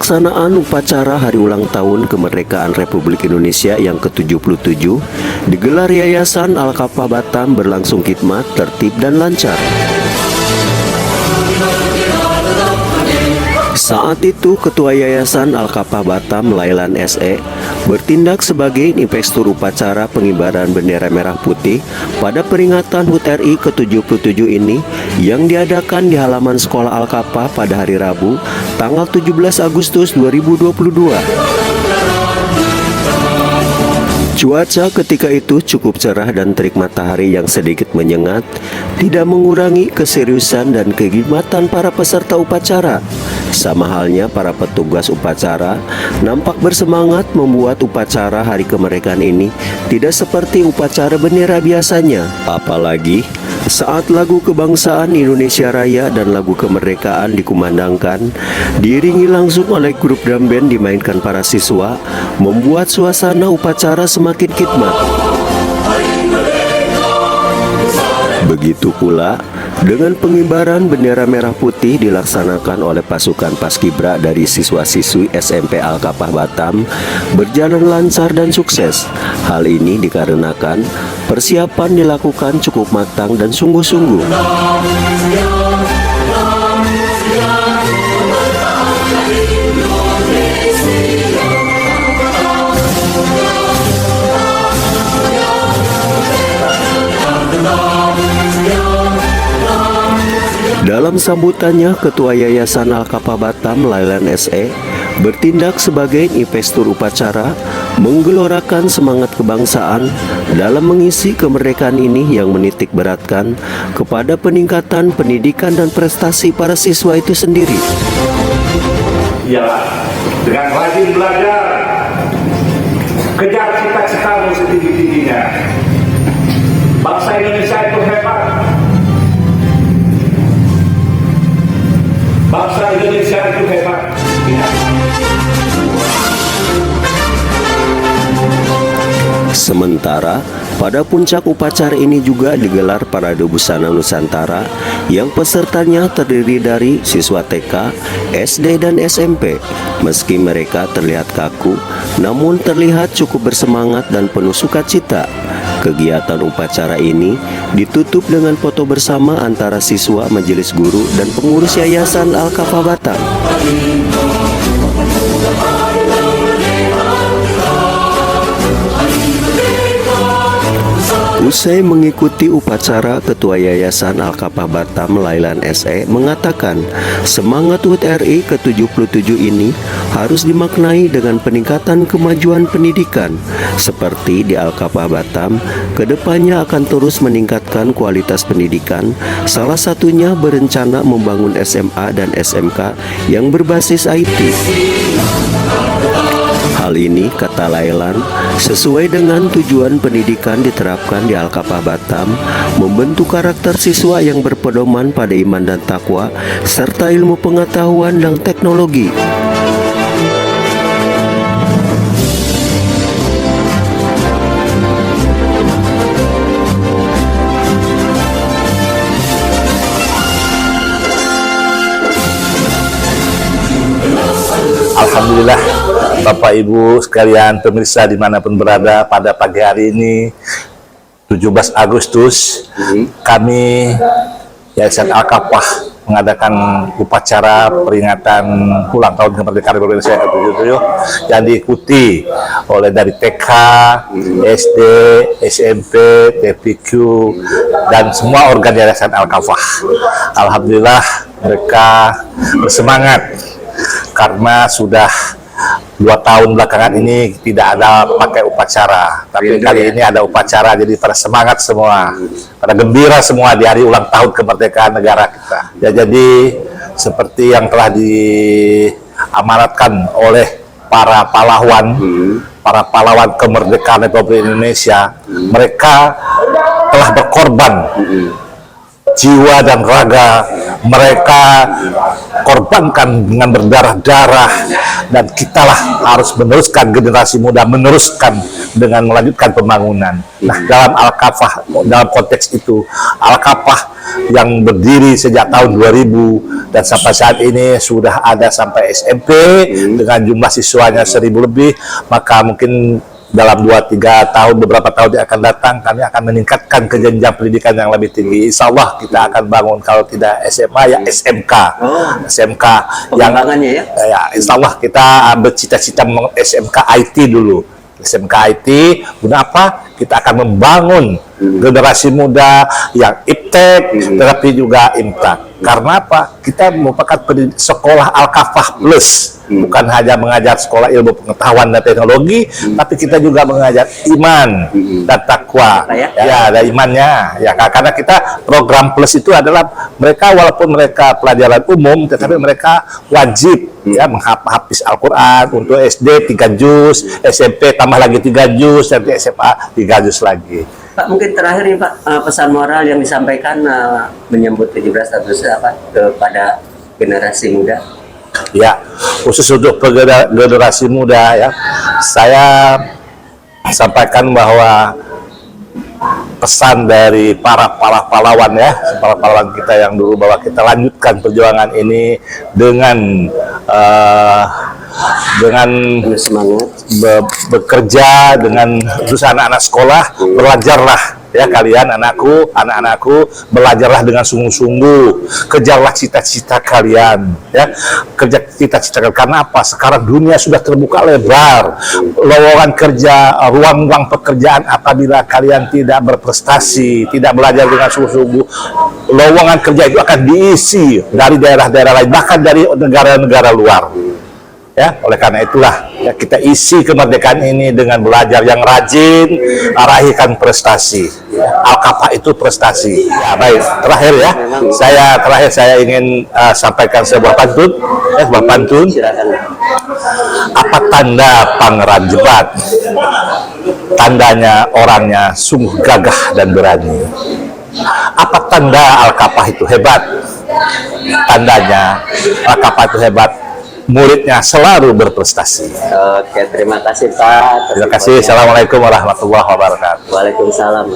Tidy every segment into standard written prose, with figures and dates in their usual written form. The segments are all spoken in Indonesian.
Pelaksanaan upacara hari ulang tahun kemerdekaan Republik Indonesia yang ke-77 digelar Yayasan Al-Kafah Batam berlangsung khidmat, tertib, dan lancar. Saat itu, Ketua Yayasan Al-Kafah Batam, Lailan SE, bertindak sebagai inspektur upacara pengibaran bendera merah putih pada peringatan HUT RI ke-77 ini yang diadakan di halaman Sekolah Al-Kafah pada hari Rabu, tanggal 17 Agustus 2022. Cuaca ketika itu cukup cerah dan terik matahari yang sedikit menyengat tidak mengurangi keseriusan dan kekhidmatan para peserta upacara. Sama halnya para petugas upacara nampak bersemangat membuat upacara hari kemerdekaan ini tidak seperti upacara bendera biasanya. Apalagi saat lagu kebangsaan Indonesia Raya dan lagu kemerdekaan dikumandangkan, diiringi langsung oleh grup drum band dimainkan para siswa, membuat suasana upacara semakin khidmat. Begitu pula dengan pengibaran bendera merah putih dilaksanakan oleh pasukan Paskibra dari siswa-siswi SMP Al-Kafah Batam berjalan lancar dan sukses. Hal ini dikarenakan persiapan dilakukan cukup matang dan sungguh-sungguh. Dalam sambutannya, Ketua Yayasan Al-Kafah Batam, Lailan SE, bertindak sebagai inspektur upacara, menggelorakan semangat kebangsaan dalam mengisi kemerdekaan ini yang menitik beratkan kepada peningkatan pendidikan dan prestasi para siswa itu sendiri. Ya, dengan rajin belajar, kejar cita-citamu setinggi-tingginya. Bangsa Indonesia itu hebat. Bangsa Indonesia itu hebat. Sementara pada puncak upacara ini juga digelar Parade Busana Nusantara yang pesertanya terdiri dari siswa TK, SD, dan SMP. Meski mereka terlihat kaku, namun terlihat cukup bersemangat dan penuh sukacita. Kegiatan upacara ini ditutup dengan foto bersama antara siswa, majelis guru, dan pengurus Yayasan Al-Kafah Batam. Usai mengikuti upacara, Ketua Yayasan Al-Kafah Batam, Lailan SE, mengatakan semangat HUT RI ke-77 ini harus dimaknai dengan peningkatan kemajuan pendidikan. Seperti di Al-Kafah Batam, kedepannya akan terus meningkatkan kualitas pendidikan, salah satunya berencana membangun SMA dan SMK yang berbasis IT. Hal ini, kata Lailan, sesuai dengan tujuan pendidikan diterapkan di Al-Kafah Batam, membentuk karakter siswa yang berpedoman pada iman dan takwa, serta ilmu pengetahuan dan teknologi. Alhamdulillah, Bapak Ibu sekalian pemirsa dimanapun berada, pada pagi hari ini 17 Agustus kami Yayasan Al-Kafah mengadakan upacara peringatan ulang tahun kemerdekaan Republik Indonesia ke-77 yang diikuti oleh dari TK, SD, SMP, TPQ, dan semua organ Yayasan Al-Kafah. Alhamdulillah mereka bersemangat karena sudah 2 tahun belakangan ini tidak ada pakai upacara, tapi kali ini ada upacara, jadi pada semangat semua, pada gembira semua di hari ulang tahun kemerdekaan negara kita. Ya, jadi seperti yang telah diamanatkan oleh para pahlawan kemerdekaan Republik Indonesia, mereka telah berkorban jiwa dan raga mereka korbankan dengan berdarah-darah, dan kitalah harus meneruskan, generasi muda meneruskan dengan melanjutkan pembangunan. Nah, dalam Al-Kafah, dalam konteks itu, Al-Kafah yang berdiri sejak tahun 2000 dan sampai saat ini sudah ada sampai SMP dengan jumlah siswanya 1000 lebih, maka mungkin dalam 2-3 tahun, beberapa tahun yang akan datang, kami akan meningkatkan ke jenjang pendidikan yang lebih tinggi. Insya Allah kita akan bangun, kalau tidak SMA ya SMK. SMK yang ya, insya Allah kita bercita-cita SMK IT dulu. SMK IT, guna apa? Kita akan membangun generasi muda yang iptek, tetapi juga imtak. Karena apa? Kita merupakan sekolah Al-Kafah Plus. Bukan hanya mengajar sekolah ilmu pengetahuan dan teknologi, tapi kita juga mengajar iman dan takwa. Ya, ada imannya. Ya, karena kita program plus itu adalah mereka, walaupun mereka pelajaran umum, tetapi mereka wajib ya menghafiz Al-Quran untuk SD 3 juz, SMP tambah lagi 3 juz, nanti SMA 3 juz lagi. Pak, mungkin terakhir nih Pak, pesan moral yang disampaikan menyambut 17 Agustus apa kepada generasi muda? Ya, khusus untuk generasi muda ya, saya sampaikan bahwa pesan dari para pahlawan ya, para pahlawan kita yang dulu, bahwa kita lanjutkan perjuangan ini dengan semangat, bekerja dengan khusus anak-anak sekolah, belajarlah ya kalian, anak-anakku, belajarlah dengan sungguh-sungguh, kejarlah cita-cita kalian ya, kerja cita-cita kalian. Karena apa? Sekarang dunia sudah terbuka lebar, lowongan kerja, ruang-ruang pekerjaan, apabila kalian tidak berprestasi, tidak belajar dengan sungguh-sungguh, lowongan kerja itu akan diisi dari daerah-daerah lain, bahkan dari negara-negara luar. Ya, oleh karena itulah ya, kita isi kemerdekaan ini dengan belajar yang rajin, raihkan prestasi. Al-Kafah itu prestasi. Ya, baik, terakhir ya, saya ingin sampaikan sebuah pantun. Apa tanda Pangeran Jebat? Tandanya orangnya sungguh gagah dan berani. Apa tanda Al-Kafah itu hebat? Tandanya Al-Kafah itu hebat, muridnya selalu berprestasi. Oke, terima kasih Pak. Terima kasih. Assalamualaikum warahmatullahi wabarakatuh. Waalaikumsalam.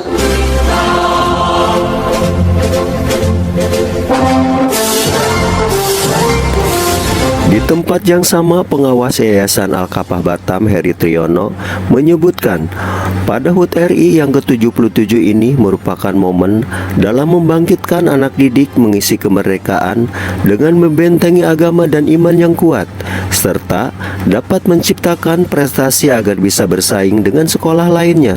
Di tempat yang sama, pengawas Yayasan Al-Kafah Batam, Heri Triyono, menyebutkan pada HUT RI yang ke-77 ini merupakan momen dalam membangkitkan anak didik mengisi kemerdekaan dengan membentengi agama dan iman yang kuat, serta dapat menciptakan prestasi agar bisa bersaing dengan sekolah lainnya.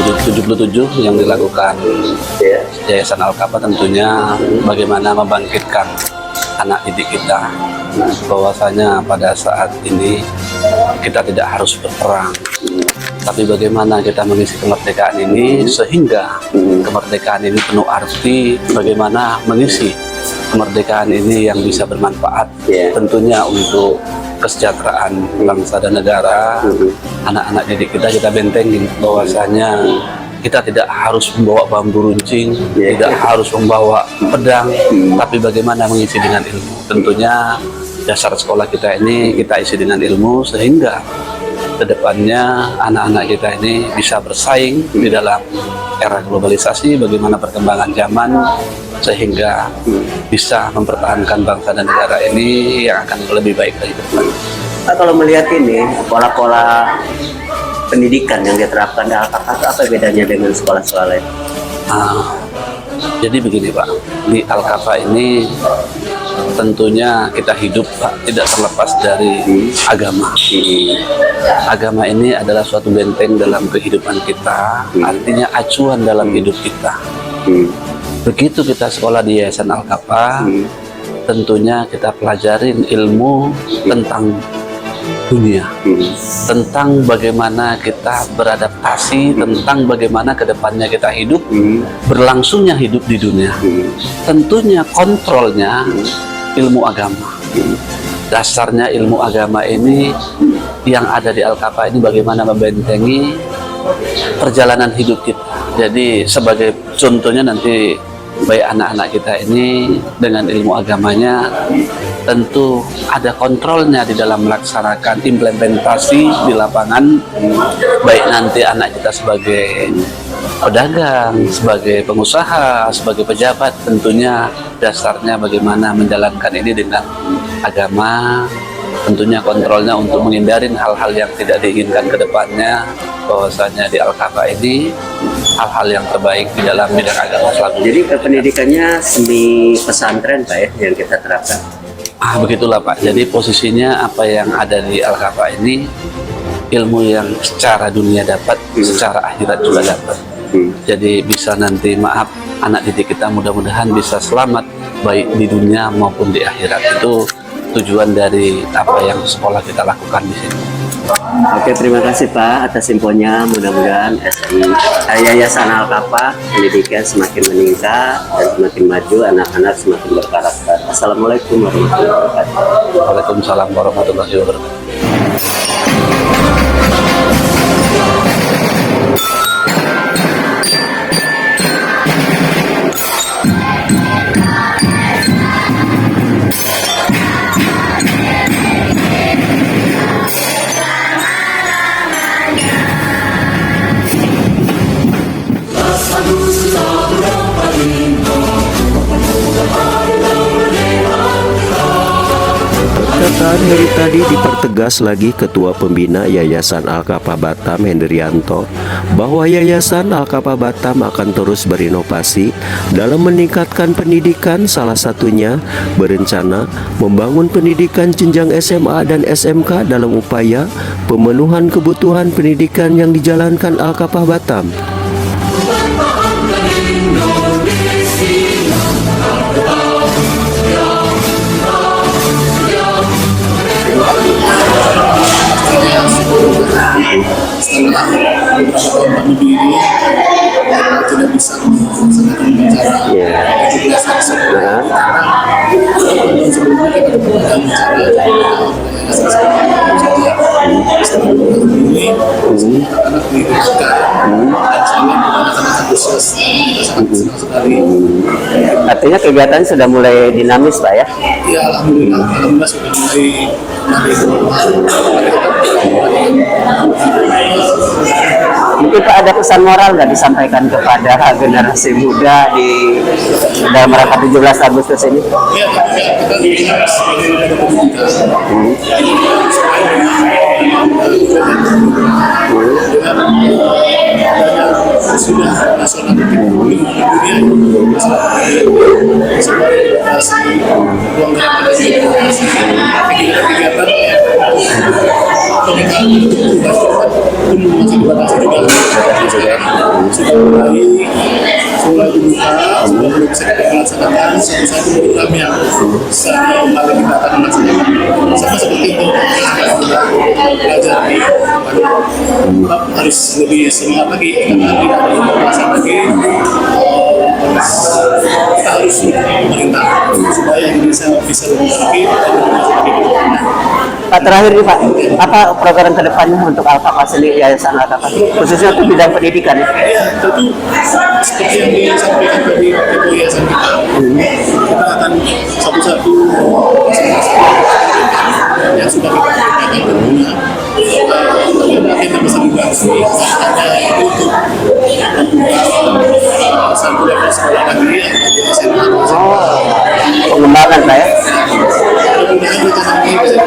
Yang 77 yang dilakukan Yayasan Al-Kafah tentunya bagaimana membangkitkan anak didik kita, bahwasanya pada saat ini kita tidak harus berperang, tapi bagaimana kita mengisi kemerdekaan ini sehingga kemerdekaan ini penuh arti, bagaimana mengisi kemerdekaan ini yang bisa bermanfaat tentunya untuk kesejahteraan bangsa dan negara. Anak-anak didik kita bentengin bahwasanya kita tidak harus membawa bambu runcing, tidak harus membawa pedang, tapi bagaimana mengisi dengan ilmu. Tentunya dasar sekolah kita ini kita isi dengan ilmu, sehingga kedepannya anak-anak kita ini bisa bersaing di dalam era globalisasi, bagaimana perkembangan zaman, sehingga bisa mempertahankan bangsa dan negara ini yang akan lebih baik lagi ke depan. Pak, kalau melihat ini pola-pola pendidikan yang diterapkan di Al-Kafah, apa bedanya dengan sekolah-sekolah lain? Jadi begini Pak, di Al-Kafah ini tentunya kita hidup Pak, tidak terlepas dari agama. Agama ini adalah suatu benteng dalam kehidupan kita, artinya acuan dalam hidup kita. Begitu kita sekolah di Yayasan Al-Kafah, tentunya kita pelajarin ilmu tentang dunia, tentang bagaimana kita beradaptasi, tentang bagaimana kedepannya kita hidup, berlangsungnya hidup di dunia. Tentunya kontrolnya ilmu agama. Dasarnya ilmu agama ini yang ada di Al-Kafah ini bagaimana membentengi perjalanan hidup kita. Jadi sebagai contohnya nanti baik anak-anak kita ini dengan ilmu agamanya tentu ada kontrolnya di dalam melaksanakan implementasi di lapangan, baik nanti anak kita sebagai pedagang, sebagai pengusaha, sebagai pejabat, tentunya dasarnya bagaimana menjalankan ini dengan agama, tentunya kontrolnya untuk menghindari hal-hal yang tidak diinginkan ke depannya, bahwasanya di Al-Kafah ini hal-hal yang terbaik di dalam bidang agama selalu. Jadi pendidikannya semi pesantren Pak ya yang kita terapkan. Begitulah Pak. Jadi posisinya apa yang ada di Al-Kafah ini ilmu yang secara dunia dapat, secara akhirat juga dapat. Jadi bisa nanti anak didik kita mudah-mudahan bisa selamat baik di dunia maupun di akhirat. Itu tujuan dari apa yang sekolah kita lakukan di sini. Oke, terima kasih Pak atas infonya. Mudah-mudahan Yayasan Al-Kafah pendidikan semakin meningkat dan semakin maju, anak-anak semakin berkarakter. Assalamualaikum warahmatullahi wabarakatuh. Waalaikumsalam warahmatullahi wabarakatuh. Perkataan dari tadi dipertegas lagi Ketua Pembina Yayasan Al-Kafah Batam Hendrianto bahwa Yayasan Al-Kafah Batam akan terus berinovasi dalam meningkatkan pendidikan, salah satunya berencana membangun pendidikan jenjang SMA dan SMK dalam upaya pemenuhan kebutuhan pendidikan yang dijalankan Al-Kafah Batam. Setelah beberapa tahun berdiri, tidak bisa melaksanakan upacara 17 Desember. Tahun sebelumnya kita beberapa upacara setelah ini anak-anak didirikan dan saya anak-anak antusias, sangat senang sekali. Artinya kegiatan sudah mulai dinamis Pak ya? Ya alhamdulillah sudah mulai Mungkin Pak ada pesan moral nggak disampaikan kepada generasi muda di dalam rangka 17 Agustus ini? Ya, kita harus sebagai sudah nasional di dunia mulai dibuka, sudah bisa kita laksanakan satu-satu program yang setiap hari kita akan laksanakan sama seperti itu. Kita belajar di harus lebih semangat lagi, karena tidak ada informasi lagi. Kita harus memerintah supaya Indonesia bisa lebih lagi. Pak terakhir nih Pak, apa program kedepannya untuk Al-Kafah sendiri, Yayasan Al-Kafah khususnya untuk bidang pendidikan? Ya, tentu seperti yang disampaikan tadi Ketua Yayasan kita akan satu-satu yang sudah kita kerjakan tentunya. Kita bisa mengganti hanya itu untuk membuka satu level sekolah lagi yang di SMA. Pengembangan Pak ya? Mudah-mudahan kita nanti bisa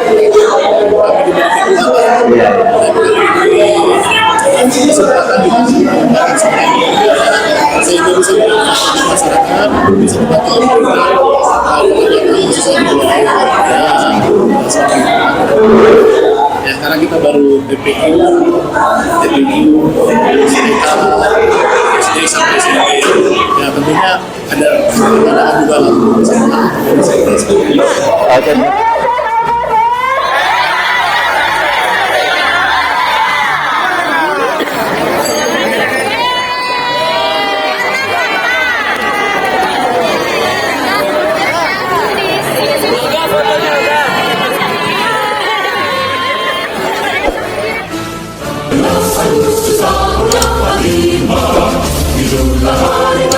kami diberi kesempatan di mengembangkan sekolah sehingga bisa membantu masyarakat, bisa membantu ya sekarang kita baru DPQ, SD sampai SMP. Ya tentunya ada juga lah. Oke. Idul Adha